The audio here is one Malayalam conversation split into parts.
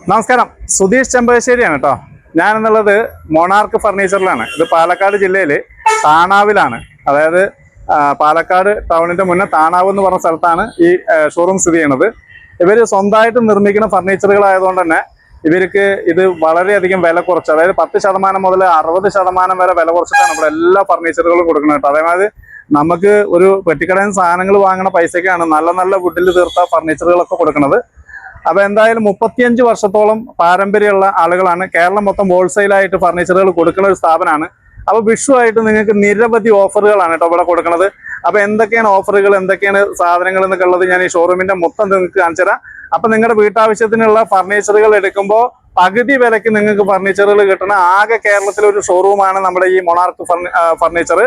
നമസ്കാരം, സുധീഷ് ചെമ്പകശ്ശേരിയാണ് കേട്ടോ. ഞാനെന്നുള്ളത് മൊണാർക്ക് ഫർണിച്ചറിലാണ്. ഇത് പാലക്കാട് ജില്ലയിൽ താണാവിലാണ്. അതായത് പാലക്കാട് ടൗണിന്റെ മുന്നേ താണാവ് എന്ന് പറഞ്ഞ സ്ഥലത്താണ് ഈ ഷോറൂം സ്ഥിതി ചെയ്യണത്. ഇവർ സ്വന്തമായിട്ട് നിർമ്മിക്കുന്ന ഫർണിച്ചറുകളായതുകൊണ്ട് തന്നെ ഇവർക്ക് ഇത് വളരെയധികം വില കുറച്ച്, അതായത് 10% മുതൽ 60% വരെ വില കുറച്ചിട്ടാണ് ഇവിടെ എല്ലാ ഫർണിച്ചറുകളും കൊടുക്കുന്നത് കേട്ടോ. അതേമാതിരി നമുക്ക് ഒരു പെട്ടിക്കടയിൽ നിന്ന് സാധനങ്ങൾ വാങ്ങുന്ന പൈസക്കാണ് നല്ല നല്ല വുഡിൽ തീർത്ത ഫർണിച്ചറുകളൊക്കെ കൊടുക്കുന്നത്. അപ്പൊ എന്തായാലും 35 വർഷത്തോളം പാരമ്പര്യമുള്ള ആളുകളാണ്. കേരളം മൊത്തം ഹോൾസെയിലായിട്ട് ഫർണിച്ചറുകൾ കൊടുക്കുന്ന ഒരു സ്ഥാപനമാണ്. അപ്പൊ വിഷു ആയിട്ട് നിങ്ങൾക്ക് നിരവധി ഓഫറുകളാണ് കേട്ടോ ഇവിടെ കൊടുക്കുന്നത്. അപ്പൊ എന്തൊക്കെയാണ് ഓഫറുകൾ, എന്തൊക്കെയാണ് സാധനങ്ങൾ എന്നൊക്കെ ഉള്ളത് ഞാൻ ഈ ഷോറൂമിന്റെ മൊത്തം നിങ്ങൾക്ക് കാണിച്ചു തരാം. അപ്പൊ നിങ്ങളുടെ വീട്ടാവശ്യത്തിനുള്ള ഫർണിച്ചറുകൾ എടുക്കുമ്പോൾ പകുതി വിലയ്ക്ക് നിങ്ങൾക്ക് ഫർണിച്ചറുകൾ കിട്ടുന്ന ആകെ കേരളത്തിലെ ഒരു ഷോറൂമാണ് നമ്മുടെ ഈ മൊണാർക്ക് ഫർണിച്ചർ.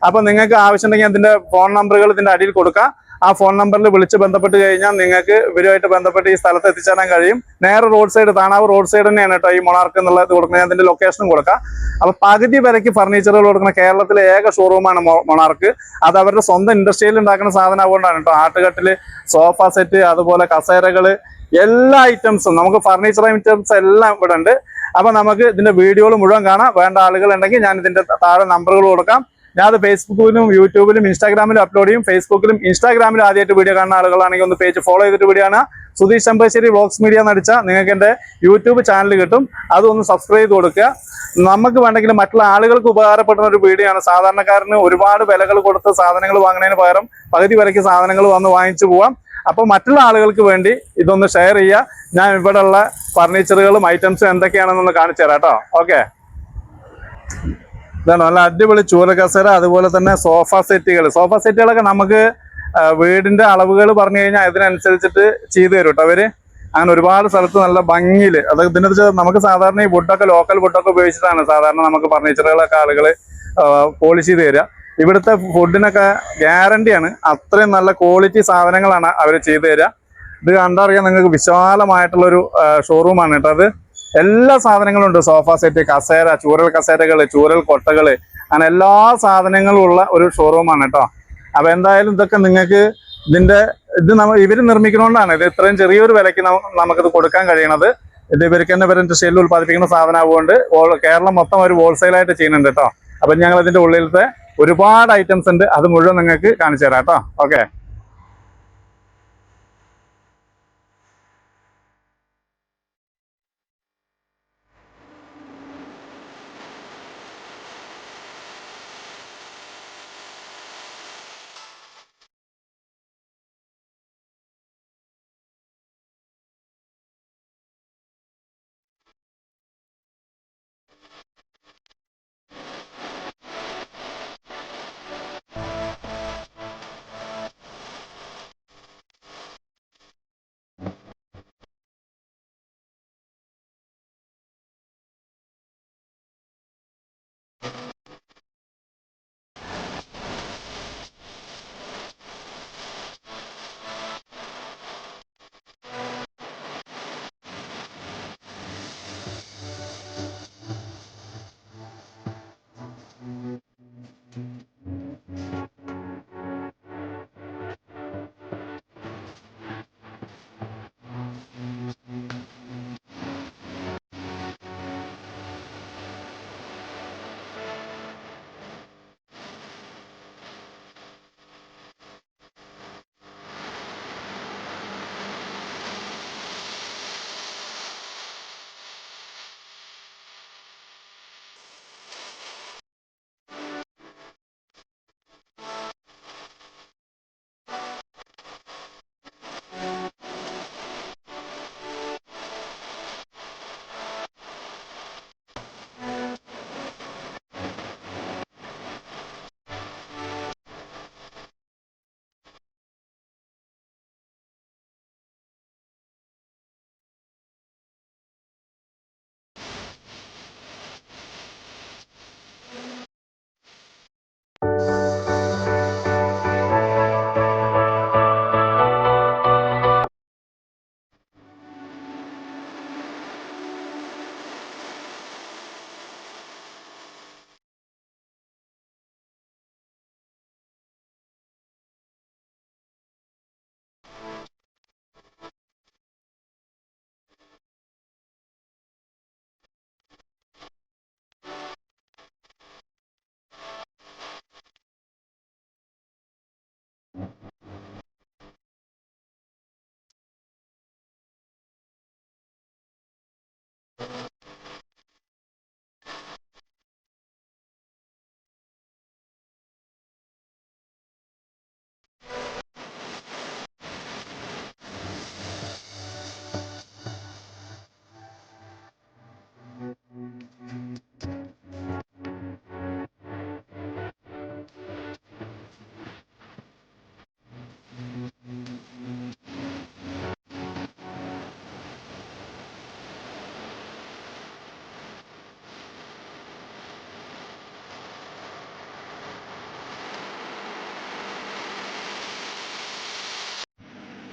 അപ്പൊ നിങ്ങൾക്ക് ആവശ്യമുണ്ടെങ്കിൽ അതിന്റെ ഫോൺ നമ്പറുകൾ ഇതിന്റെ അടിയിൽ കൊടുക്കാം. ആ ഫോൺ നമ്പറിൽ വിളിച്ച് ബന്ധപ്പെട്ട് കഴിഞ്ഞാൽ നിങ്ങൾക്ക് ഇവരുമായിട്ട് ബന്ധപ്പെട്ട് ഈ സ്ഥലത്ത് എത്തിച്ചേരാൻ കഴിയും. നേരെ road side, Thanavu road side തന്നെയാണ് കേട്ടോ ഈ മൊണാർക്ക് എന്നുള്ളത് കൊടുക്കുന്നത്. ഞാൻ അതിന്റെ ലൊക്കേഷനും കൊടുക്കാം. അപ്പൊ പകുതി വിലയ്ക്ക് ഫർണിച്ചറുകൾ കൊടുക്കുന്ന കേരളത്തിലെ ഏക ഷോറൂമാണ് മൊണാർക്ക്. അത് അവരുടെ സ്വന്തം ഇൻഡസ്ട്രിയിൽ ഉണ്ടാക്കുന്ന സാധനം ആവുകൊണ്ടാണ് കേട്ടോ. ആട്ടുകട്ടില്, സോഫ സെറ്റ്, അതുപോലെ കസേരകള്, എല്ലാ ഐറ്റംസും, നമുക്ക് ഫർണിച്ചർ ഐറ്റംസ് എല്ലാം ഇവിടെ ഉണ്ട്. അപ്പൊ നമുക്ക് ഇതിന്റെ വീഡിയോകൾ മുഴുവൻ കാണാം. വേണ്ട ആളുകൾ ഉണ്ടെങ്കിൽ ഞാൻ ഇതിന്റെ താഴെ നമ്പറുകൾ കൊടുക്കാം. ഞാൻ അത് ഫേസ്ബുക്കിലും യൂട്യൂബിലും ഇൻസ്റ്റാഗ്രാമിലും അപ്ലോഡ് ചെയ്യും. ഫേസ്ബുക്കിലും ഇൻസ്റ്റാഗ്രാമിലും ആദ്യമായിട്ട് വീഡിയോ കാണുന്ന ആളുകളാണെങ്കിൽ ഒന്ന് പേജ് ഫോളോ ചെയ്തിട്ട് വീഡിയോ ആണ്. സുധീഷ് ചെമ്പകശ്ശേരി വ്ലോഗ്സ് മീഡിയ എന്ന് അടിച്ചാൽ നിങ്ങൾക്ക് എൻ്റെ യൂട്യൂബ് ചാനൽ കിട്ടും. അതൊന്ന് സബ്സ്ക്രൈബ് ചെയ്ത് കൊടുക്കുക. നമുക്ക് വേണമെങ്കിൽ മറ്റുള്ള ആളുകൾക്ക് ഉപകാരപ്പെടുന്ന ഒരു വീഡിയോ ആണ്. സാധാരണക്കാരന് ഒരുപാട് വിലകൾ കൊടുത്ത് സാധനങ്ങൾ വാങ്ങുന്നതിന് പകരം പകുതി വിലയ്ക്ക് സാധനങ്ങൾ വന്ന് വാങ്ങിച്ചു പോവാം. അപ്പോൾ മറ്റുള്ള ആളുകൾക്ക് വേണ്ടി ഇതൊന്ന് ഷെയർ ചെയ്യുക. ഞാൻ ഇവിടെയുള്ള ഫർണിച്ചറുകളും ഐറ്റംസും എന്തൊക്കെയാണെന്നൊന്ന് കാണിച്ചു തരാം കേട്ടോ. ഓക്കെ, ഇതാണ് നല്ല അടിപൊളി ചൂര കസേര, അതുപോലെ തന്നെ സോഫ സെറ്റുകളൊക്കെ നമുക്ക് വീടിന്റെ അളവുകൾ പറഞ്ഞു കഴിഞ്ഞാൽ അതിനനുസരിച്ചിട്ട് ചെയ്തു തരും കേട്ടോ അവര്. അങ്ങനെ ഒരുപാട് സ്ഥലത്ത് നല്ല ഭംഗിയിൽ, അത് ഇതിനെ നമുക്ക് സാധാരണ ഈ വുഡൊക്കെ, ലോക്കൽ വുഡൊക്കെ ഉപയോഗിച്ചിട്ടാണ് സാധാരണ നമുക്ക് ഫർണിച്ചറുകളൊക്കെ ആളുകൾ പോളിഷ് ചെയ്ത് തരിക. ഇവിടുത്തെ ഫുഡിനൊക്കെ ഗ്യാരണ്ടിയാണ്. അത്രയും നല്ല ക്വാളിറ്റി സാധനങ്ങളാണ് അവർ ചെയ്തു തരിക. ഇത് കണ്ടറിയാൻ നിങ്ങൾക്ക് വിശാലമായിട്ടുള്ളൊരു ഷോറൂമാണ് കേട്ടോ. അത് എല്ലാ സാധനങ്ങളും ഉണ്ട്. സോഫ സെറ്റ്, കസേര, ചൂരൽ കസേരകൾ, ചൂരൽ കൊട്ടകൾ, അങ്ങനെ എല്ലാ സാധനങ്ങളും ഉള്ള ഒരു ഷോറൂമാണ് കേട്ടോ. അപ്പൊ എന്തായാലും ഇതൊക്കെ നിങ്ങൾക്ക് ഇത് ഇവർ നിർമ്മിക്കുന്നതുകൊണ്ടാണ് ഇത് ഇത്രയും ചെറിയൊരു വിലയ്ക്ക് നമുക്കിത് കൊടുക്കാൻ കഴിയണത്. ഇത് ഇവർക്ക് തന്നെ ഇവരുടെ ഷെല്ലിൽ ഉൽപ്പാദിപ്പിക്കുന്ന സാധനമാവുകൊണ്ട് കേരളം മൊത്തം ഒരു ഹോൾസെയിലായിട്ട് ചെയ്യുന്നുണ്ട് കേട്ടോ. അപ്പൊ ഞങ്ങൾ ഇതിന്റെ ഉള്ളിലത്തെ ഒരുപാട് ഐറ്റംസ് ഉണ്ട്, അത് മുഴുവൻ നിങ്ങൾക്ക് കാണിച്ചു തരാം കേട്ടോ. ഓക്കെ,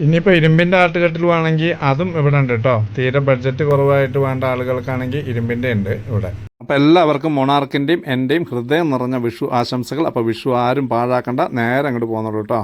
ഇനിയിപ്പോൾ ഇരുമ്പിൻ്റെ ആട്ടുകട്ടിൽ വേണമെങ്കിൽ അതും ഇവിടെ ഉണ്ട് കേട്ടോ. തീരെ ബഡ്ജറ്റ് കുറവായിട്ട് വേണ്ട ആളുകൾക്കാണെങ്കിൽ ഇരുമ്പിൻ്റെ ഉണ്ട് ഇവിടെ. അപ്പോൾ എല്ലാവർക്കും മൊണാർക്കിൻ്റെയും എൻ്റെയും ഹൃദയം നിറഞ്ഞ വിഷു ആശംസകൾ. അപ്പോൾ വിഷു ആരും പാഴാക്കണ്ട, നേരെ അങ്ങോട്ട് പോകുന്നുള്ളൂ കേട്ടോ.